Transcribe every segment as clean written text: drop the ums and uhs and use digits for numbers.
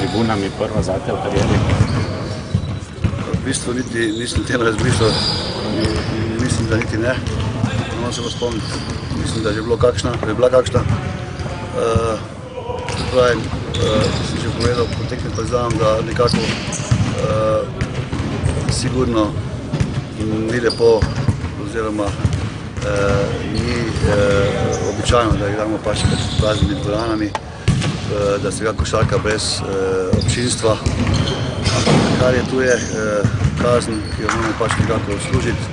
tribunami, prva zate v karieri? V bistvu nisem tem razmišljal, mislim, da niti ne. Moram se pa spomniti, mislim, da je bila kakšna. Pravim, sem že povedal, po tekmi priznam, da nekako sigurno ni lepo oziroma ni običajno, da igramo pač pred praznimi dvoranami, da se igra košarka brez občinstva. Kar je tu je kazen, ki jo moramo pač nekako služiti.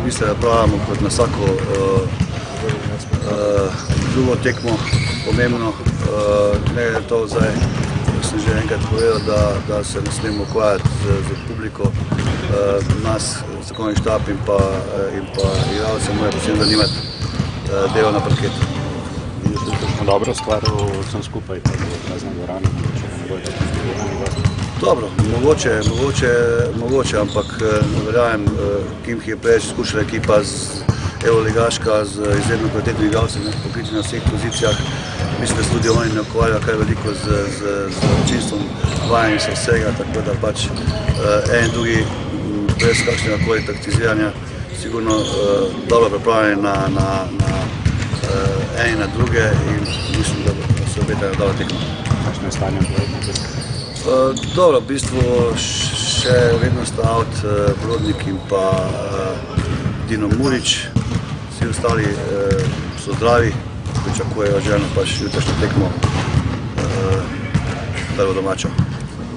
Mislim, da pravimo kot na vsako drugo tekmo pomembno. Ne je to zdaj, sem že enkrat povedal, da se ne smemo ukvarjati z publiko. Nas, strokovni štab in pa igralce mora predvsem zanimati delo na parketu. Dobro stvar vsem skupaj, tako v praznem dvorani, če ne bojo tako zgodovani gosti. Dobro, mogoče, ampak ne verjamem, Kimki je preveč izkušala ekipa z Euroligaška, z izredno kvalitetnimi igralci, pokriti na vseh pozicijah. Mislim, da se tudi oni ne ukvarjajo kaj veliko z občinstvom, vajanjem se vsega, tako da pač en drugi brez kakšnega koli taktiziranja sigurno dobro pripravljeni na eni na druge in mislim, da se obetajo dobra tekma. Kakšno je stanje v Dobro, v bistvu še vedno sta out Brodnik in pa Dino Murić. Vsi ostali so zdravi, pričakujejo željno pač jutrišnjo tekmo prvo domačo.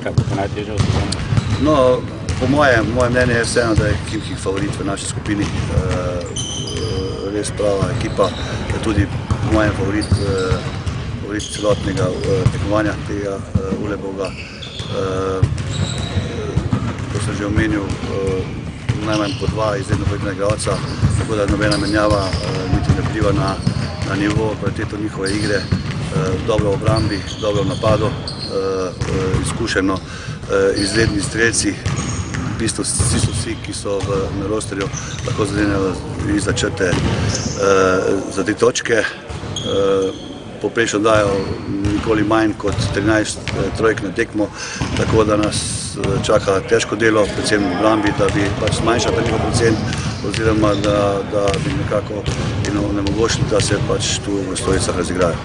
Kaj bo najtežje v sezoni? No, po moje mnenje je vseeno, da je Kimki favorit v naši skupini. Res prava ekipa, tudi po mojem favorit celotnega tekmovanja tega Ulebovga. Ko sem že omenil, najmanj po dva izredno kvalitetna igralca, tako da nobena menjava niti ne vpliva na nivo, kvaliteto njihove igre, dobro v obrambi, dobro v napadu, izkušeno, izredni strelci. V bistvu vsi, ki so na rosterju, lahko zadenejo izza črte za 3 točke. Poprečno dajo nikoli manj kot 13 trojk na tekmo, tako da nas čaka težko delo, predvsem v obrambi, da bi pač zmanjšali ta njihov procent oziroma da bi nekako onemogočili, da se pač tu v Stojicah razigrajo.